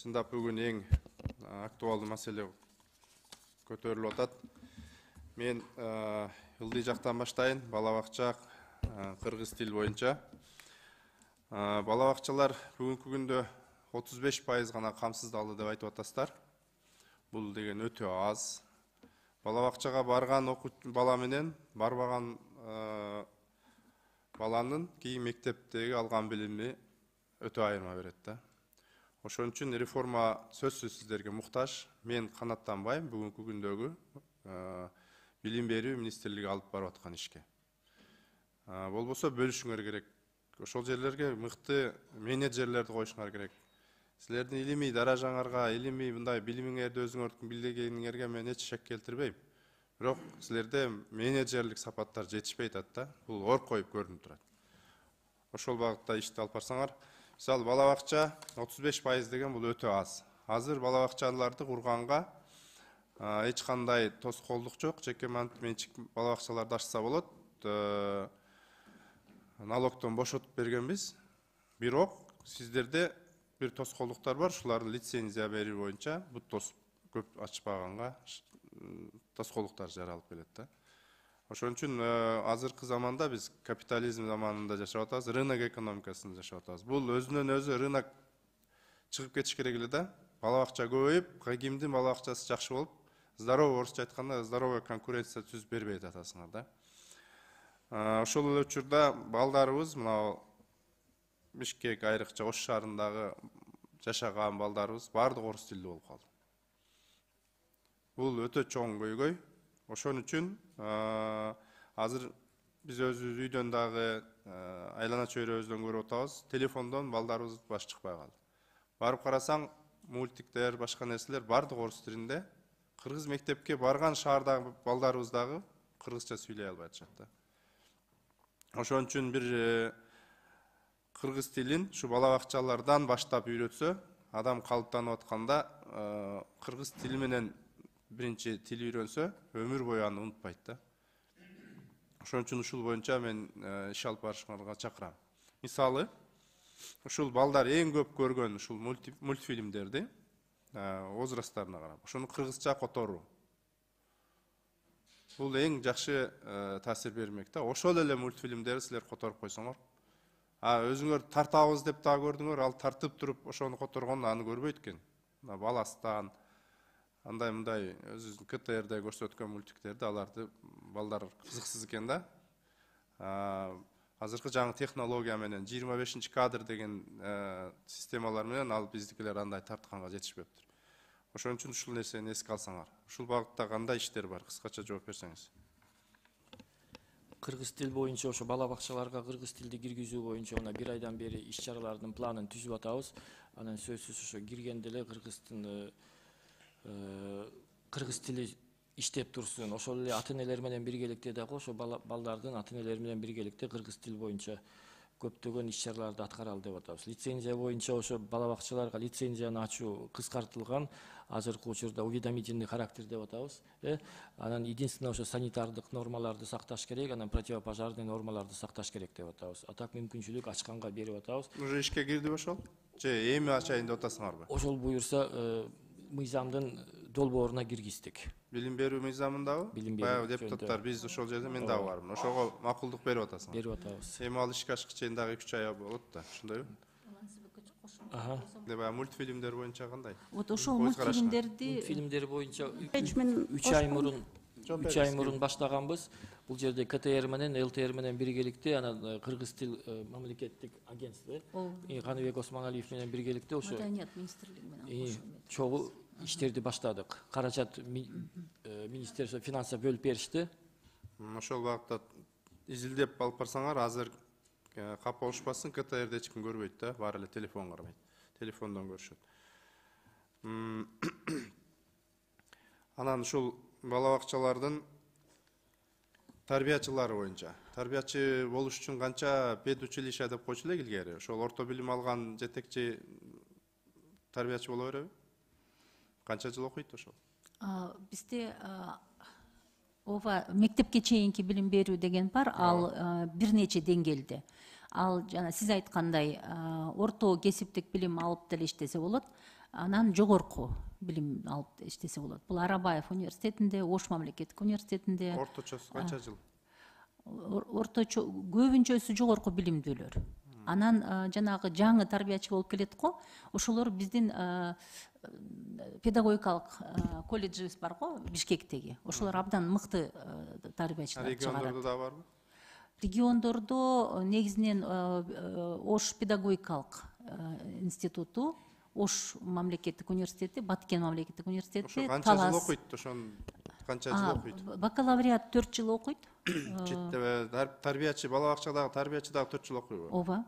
Чындап бүгүн эң актуалдуу маселе көтөрүлүп атат. Мен ылдый жактан баштайын. Бала бакча кыргыз тил боюнча. Бала бакчалар бүгүнкү күндө 35% гана камсыздалды деп айтып атасыздар. Бул деген өтө аз. Бала бакчага барган бала менен барбаган баланын кийин мектептеги алган билими өтө айырма берет да. Ошон үчүн реформа сөзсүз сиздерге муктаж. Мен канаттанбайм бүгүнкү күндөгү билим берүү министрлиги алып барып аткан ишке. Болбосо бөлүшүңөр керек. Ошол жерлерге мыкты менеджерлерди коюшуңар керек. Силердин илимий даражаңарга, илимий мындай билимиңерди өзүңөрдүн билгениңерге мен эч шек келтирбейм. Бирок силерде менеджерлик сапаттар жетишпей атат да. Бул ор коюп көрүнүп турат. Ошол багытта ишти алып барсаңар. Мисалы бала бакча 35% деген бул өтө аз. Азыр бала бакчаларды курганга эч кандай тоскоолдук жок. Жеке менчик бала бакчаларды ачса болот. Налогтон бошотуп бергенбиз. Бирок сиздерде бир тоскоолдуктар бар. Ушуларды лицензия берүү боюнча бут көп ачпаганга тоскоолдуктар жаралып келет да. Ошон үчүн азыркы заманда биз капитализм заманында жашап атабыз, рынок экономикасында жашап атабыз. Бул өзүнөн өзү рынок чыгып кетиш керек эле да. Бала бакча көбөйүп, кимдин бала бакчасы жакшы болуп, здоровый орусча айтканда здоровая конкуренция түзүп бербей атасыңар да. Ошол эле учурда балдарыбыз мына Бишкек айрыкча Ош шаарындагы жашаган балдарыбыз баардык орус тилдүү болуп калды. Бул өтө чоң көйгөй. Ошон үчүн азыр биз өзүбүз үйдөн дагы айлана чөйрөбүздөн көрүп атабыз. Телефондон балдарыбыз баш чыкпай калды. Барып карасаң, мультиктер, башка нерселер баардык орус тилинде. Кыргыз мектепке барган шаардагы балдарыбыз дагы кыргызча сүйлөй албай атышат да. Ошон үчүн бир кыргыз тилин ушу бала бакчалардан баштап үйрөтсө, адам калыптанып атканда кыргыз тили менен биринчи тил үйрөнсө, өмүр бою аны унутпайт да. Ошон үчүн ушул боюнча мен иш алып барышыңарга чакырам. Мисалы, ушул балдар эң көп көргөн ушул мультфильмдерди возрасттарына карап, ошону кыргызча которуу. Бул эң жакшы таасир бермек да. Ошол эле мультфильмдерди силер которуп койсоңор. Өзүңөр тартабыз деп да көрдүңөр, ал тартып туруп ошону которгону аны көрбөйт экен. Баластан андай өзүбүздүн КТРде көрсөткөн мультиктерди аларды балдар кызыксыз экен да. Азыркы жаңы технология менен 25 кадр деген системалар менен ал биздикилер андай тартканга жетишпептир. Ошон үчүн ушул нерсени эске алсаңар. Ушул багытта кандай иштер бар? Кыскача жооп берсеңиз. Кыргыз тил боюнча ошо бала бакчаларга кыргыз тилди киргизүү боюнча мына бир айдан бери иш чаралардын планын түзүп атабыз. Анан сөзсүз ошо киргенде эле кыргыз тили иштеп турсун. Ошол эле ата-энелер менен биргеликте дагы ошо балдардын ата-энелери менен биргеликте кыргыз тил боюнча көптөгөн иш чараларды аткаралы деп атабыз. Лицензия боюнча ошо бала бакчаларга лицензияны ачуу кыскартылган. Азыркы учурда уведомительный характер деп атабыз. Анан единственное ошо санитардык нормаларды сакташ керек, анан противопожарный нормаларды сакташ керек деп атабыз. А так мүмкүнчүлүк ачканга берип атабыз. Уже ишке кирдиби ошол? Же эми ачайын деп атасыңарбы? Ошол буюрса мыйзамдын долбооруна киргиздик. Билим берүү мыйзамындабы? Баягы депутаттар биз ошол жерде мен дагы бармын. Ошого макулдук берип атасыңар. Берип атабыз. Эми ал ишке ашкы чейин дагы 2-3 ай болот да, ошондойбу? Баягы мультфильмдер боюнча кандай? Вот ошол мультфильмдер боюнча 3 ай мурун баштаганбыз. Бул жерде КТР менен ЛТР менен биргеликте анан кыргыз тил мамлекеттик агентство Каныбек Осмоналиев менен биргеликте ошо Маданият министрлиги менен чогуу иштерди баштадык. Каражат министерство финанса бөлүп беришти. Ошол багытта изилдеп алып барсаңар, азыр кап болушпасын, КТРде эч ким көрбөйт да, баары эле телефон карабайт. Телефондон көрүшөт. Анан ушул бала бакчалардын тарбиячылары боюнча. Тарбиячы болуш үчүн канча педучилище деп койчу элек илгери. Ошол орто билим алган жетекчи тарбиячы боло береби? Канча жыл окуйт ошол? Бизде ооба мектепке чейинки билим берүү деген бар, ал бир нече деңгээлде. Ал жана сиз айткандай орто кесиптик билим алып деле иштесе болот. анан жогорку билим алып иштесе болот. Бул Арабаев университетинде, Ош мамлекеттик университетинде. Орточосу канча жыл? Орточо көбүнчөсү жогорку билимдүүлөр. Анан жанагы жаңы тарбиячы болуп келет го, ошолор биздин педагогикалык колледжибиз бар го Бишкектеги. Ошолор абдан мыкты тарбиячылар чыгарат. Региондордо да барбы? Региондордо негизинен Ош педагогикалык институту, Ош мамлекеттик университети, Баткен мамлекеттик университети, Ошо канча жыл окуйт? Ошон канча жыл окуйт? Бакалавриат 4 жыл окуйт. Тарбиячы, бала бакчадагы тарбиячы дагы 4 жыл окуйбу? Ооба,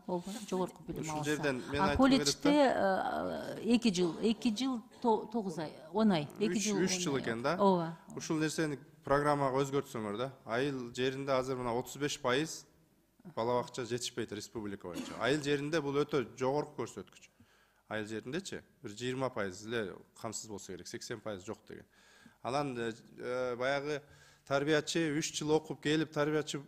жогорку билим алса. Ушул жерден мен айтып колледжде 2 жыл 9 ай, 10 ай. 3 жыл экен да? Ооба. Ушул нерсени программага өзгөртсөңөр да. Айыл жеринде азыр мына 35% бала бакча жетишпейт республика боюнча. Айыл жеринде бул өтө жогорку көрсөткүч. Айыл жериндечи бир 20% эле камсыз болсо керек, 80% жок деген. Анан баягы тарбиячы 3 жыл окуп келип тарбиячы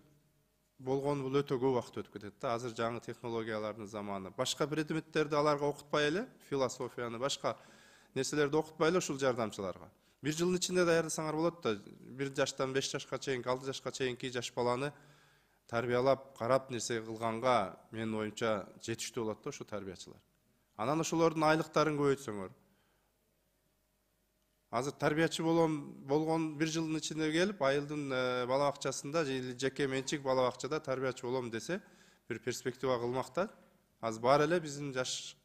болгон бул өтө көп убакыт өтүп кетет да. Азыр жаңы технологиялардын заманы. Башка предметтерди аларга окутпай эле, философияны, башка нерселерди окутпай эле ушул жардамчыларга. Bir жылдын ичинде даярдасаңар болот да. 1 жаштан 5 жашка чейинки, 6 жашка чейинки жаш баланы тарбиялап, карап нерсе кылганга менин оюмча жетиштүү болот да ошо тарбиячылар. Анан ошолордун айлыктарын көбөйтсөңөр. Азыр тарбиячы болгон 1 жылдын ичинде келип, айылдын бала бакчасында, жеке менчик бала бакчада тарбиячы болом десе, бир перспектива кылмакта. Аз бар эле биздин жаш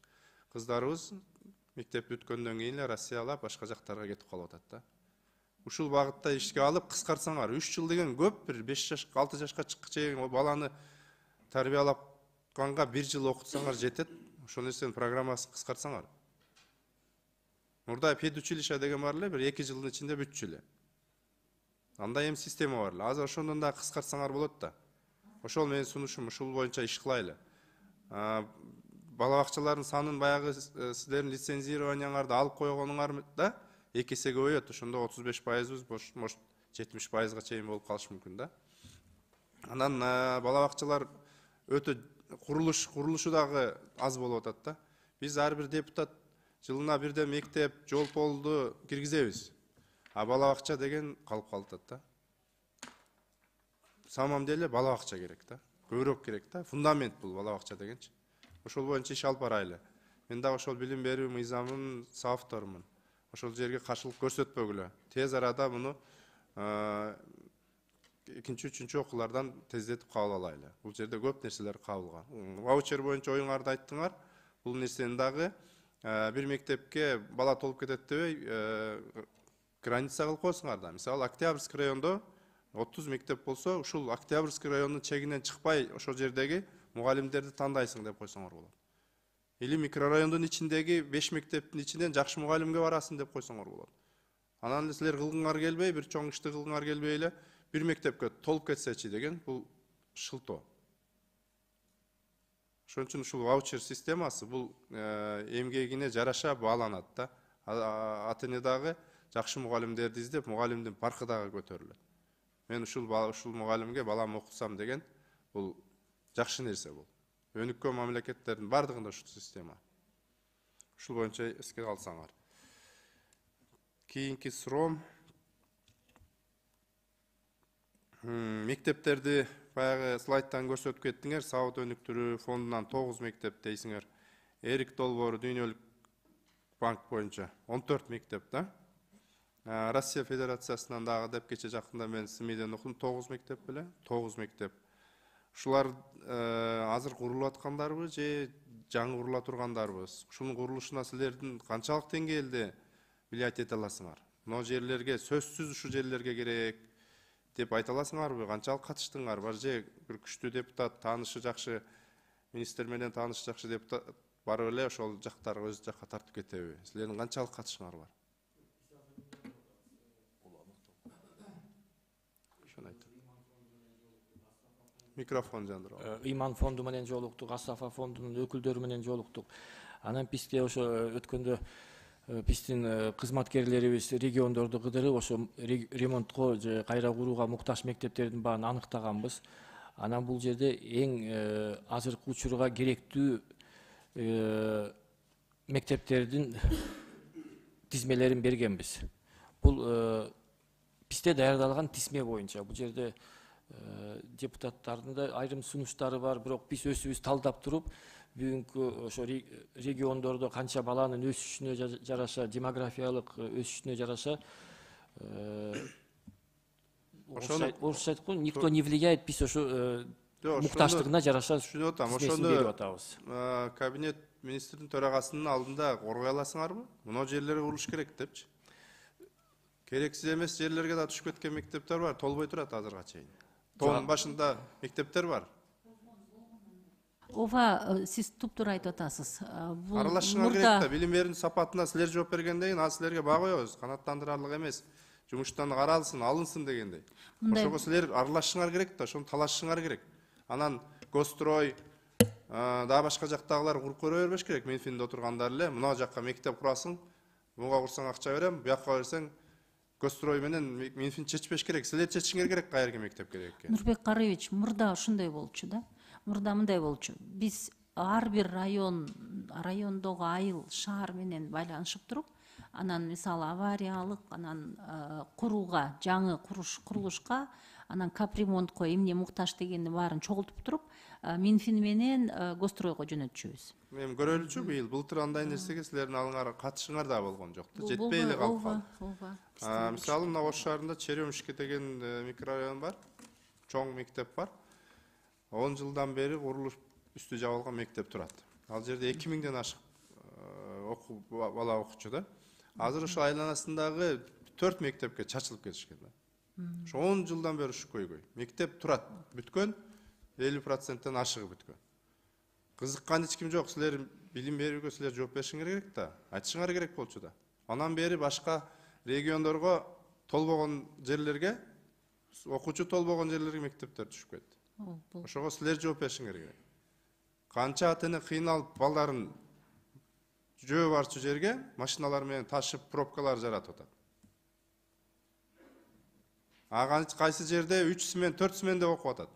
кыздарыбыз мектеп бүткөндөн кийин эле Россияга, башка жактарга кетип калып атат да. Ушул багытта ишке алып кыскартсаңар, 3 жыл деген көп, бир 5 жашка, 6 жашка чейин баланы тарбиялапканга 1 жыл окутсаңар жетет. Ошол нерсенин программасын кыскартсаңар. Мурда педучилище деген бар эле, бир 2 жылдын ичинде бүтчү эле. Андай эми система бар эле. Азыр ошондон да кыскартсаңар болот да. Ошол менин сунушум, ушул боюнча иш кылайлы. Бала бакчалардын санын баягы сиздердин лицензированияңарды алып койгонуңарда 2 эсе көбөйөт. Ошондо 35%, может 70%га чейин болуп калышы мүмкүн да. Анан бала бакчалар өтө курулушу дагы аз болуп атат да. Биз ар бир депутат жылына бирден мектеп, жол полду киргизебиз. А бала бакча деген калып калат да. Самом деле бала бакча керек да. Көбүрөөк керек да. Фундамент бул бала бакча дегенчи. Ошол боюнча иш алып барайлы. Мен дагы ошол билим берүү мыйзамынын соавторумун. Ошол жерге каршылык көрсөтпөгүлө. Тез арада муну 2-3 окуулардан тездетип кабыл алайлы. Бул жерде көп нерселер кабылган. Ваучер боюнча оюңарды айттыңар. Бул нерсени дагы бир мектепке бала толуп кетет дебей граница кылып койсуңар да. Мисалы, Октябрьский райондо 30 мектеп болсо, ушул Октябрьский райондун чегинен чыкпай ошол жердеги мугалимдерди тандайсың деп койсоңор болот. Или микрорайондун ичиндеги 5 мектептин ичинен жакшы мугалимге барасың деп койсоңор болот. Анан эле силер кылгыңар келбей, бир чоң ишти кылгыңар келбей эле бир мектепке толуп кетсечи деген бул шылтоо. Ошон үчүн ушул ваучер системасы бул эмгегине жараша бааланат да. Ата-эне дагы жакшы мугалимдерди издеп, мугалимдин паркы дагы көтөрүлөт. Мен ушул мугалимге балам окутсам деген бул жакшы нерсе бул. Өнүккөн мамлекеттердин бардыгында ушул система. Ушул боюнча эске алсаңар. Кийинки суроом. Мектептерди баягы слайдтан көрсөтүп кеттиңер. Сабыт өнүктүрүү фондунан 9 мектеп дейсиңер. Эрик долбоору дүйнөлүк банк боюнча 14 мектеп да. Россия Федерациясынан дагы деп кече жакында мен СМИден окудум, 9 мектеп беле, 9 мектеп. Ушулар азыр курулуп аткандарбы же жаңы курула тургандарбы? Ушунун курулушуна силердин канчалык деңгээлде влиять эте аласыңар? Мына жерлерге сөзсүз ушул жерлерге керек деп айта аласыңарбы? Канчалык катыштыңар? Бар же бир күчтүү депутат, таанышы жакшы, министр менен таанышы жакшы депутат барып эле ошол жактарга өз жакка тартып кетеби? Силердин канчалык катышыңар бар? Микрофон жандырып. Иман фонду менен жолуктук, Астафа фондунун өкүлдөрү менен жолуктук. Анан бизде ошо өткөндө биздин кызматкерлерибиз региондорду кыдырып, ошо ремонтко же кайра курууга муктаж мектептердин баарын аныктаганбыз. Анан бул жерде эң азыркы учурга керектүү мектептердин тизмелерин бергенбиз. Бул бизде даярдалган тизме боюнча. Бул жерде депутаттардын да айрым сунуштары бар, бирок биз өзүбүз талдап туруп, бүгүнкү ошо региондордо канча баланын өсүшүнө жараша, демографиялык өсүшүнө жараша орусча айтып коюн, никто не влияет, биз ошо муктаждыгына жараша түшүнүп атам. тизмесин берип атабыз. Кабинет министрдин төрагасынын алдында коргой аласыңарбы? Мына жерлерге курулуш керек депчи. Керексиз эмес жерлерге да түшүп кеткен мектептер бар, толбой турат азырга чейин. Тоонун башында мектептер бар. Ооба, сиз туптуура айтып атасыз. Аралашышыңар керек да, билим берүүнүн сапатына силер жооп бергенден кийин, ал силерге баа коебуз, канааттандырарлык эмес, жумуштан каралсын, алынсын дегендей. Ошого силер аралашышыңар керек да, ошону талашышыңар керек. Анан Гострой, дагы башка жактагылар куруп көрө бербеш керек, Минфинде отургандар эле, мына жакка мектеп курасың, буга курсаң акча берем, буякка берсең Гострой менен Минфин чечпеш керек, силер чечишиңер керек кайерге мектеп керек экенин. Нурбек Карыевич, мурда ушундай болчу да. Мурда мындай болчу. Биз ар бир райондогу айыл, шаар менен байланышып туруп, анан мисалы авариялык, анан курууга, жаңы курулушка, анан капремонтко эмне муктаж дегенди баарын чогултуп туруп, Минфин менен Гостройго жөнөтчүбүз. Эми көрөлүчү былтыр андай нерсеге силердин алыңар катышыңар да болгон жок да, жетпей эле калып калды. Мисалы мына Ош шаарында Черемушка деген микрорайон бар, чоң мектеп бар. 10 жылдан бери курулуш үстү жабылган мектеп турат. Ал жерде 2000ден ашык бала окучу да. Азыр ошо айланасындагы 4 мектепке чачылып кетишкен да. Ошо 10 жылдан бери ушу көйгөй. Мектеп турат, бүткөн, 50%тен ашыгы бүткөн. Кызыккан эч ким жок, силер билим берүүгө силер жооп беришиңер керек да, айтышыңар керек болчу да. Анан бери башка региондорго толбогон жерлерге, окуучу толбогон жерлерге мектептер түшүп кетти. Ошого силер жооп беришиңер керек. Канча ата-эне кыйналып балдарын жөө барчу жерге машиналар менен ташып пробкалар жаратып атат. Кайсы жерде 3 смен, 4 сменде окуп атат.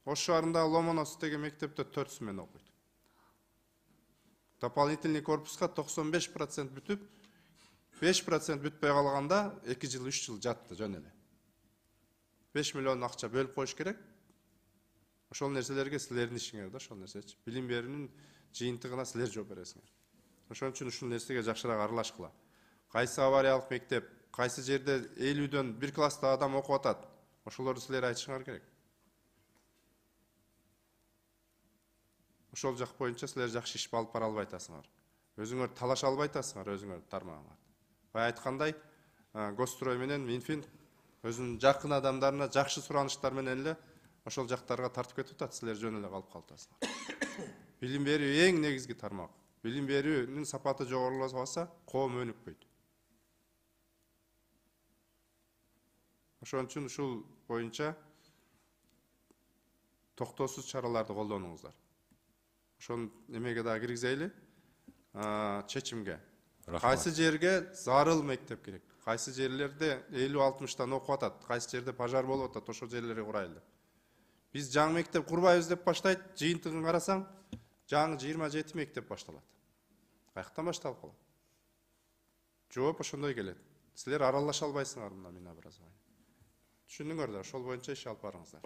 Ош шаарында Ломоносов деген мектепте 4 смен окуйт. Дополнительный корпуска 95% бүтүп, 5% бүтпөй калганда 2 жыл, 3 жыл жатты жөн эле. 5 миллион акча бөлүп коюш керек. Ошол нерселерге силердин ишиңер да, ошол нерсечи. Билим берүүнүн жыйынтыгына силер жооп бересиңер. Ошон үчүн ушул нерсеге жакшыраак аралашкыла. Кайсы авариялык мектеп, кайсы жерде 50дөн 1 класста адам окуп атат, ошолорду силер айтышыңар керек. Ошол жак боюнча силер жакшы иш алып бара албай атасыңар. Өзүңөр талаша албай атасыңар өзүңөр тармагыңар. Бая айткандай, Гострой менен Минфин өзүнүн жакын адамдарына жакшы сураныштар менен эле ошол жактарга тартып кетип атат, силер жөн эле калып каласыңар. Билим берүү эң негизги тармак. Билим берүүнүн сапаты жогоруласа, коом өнүкпөйт. Ошон үчүн ушул боюнча токтоосуз чараларды колдонуңуздар. Ошон эмеге да киргизели, чечимге. Кайсы жерге зарыл мектеп керек? Кайсы жерлерде 50-60тан окуп атат, кайсы жерде пожар болуп атат, ошол жерлерге курайлы. Биз жаңы мектеп курбайбыз деп баштайт, жыйынтыгын карасаң, жаңы 27 мектеп башталат. Каяктан башталып калат? Жооп ошондой келет. Силер аралаша албайсыңар мына Минобразование. Түшүндүңөр да, ошол боюнча иш алып барыңыздар.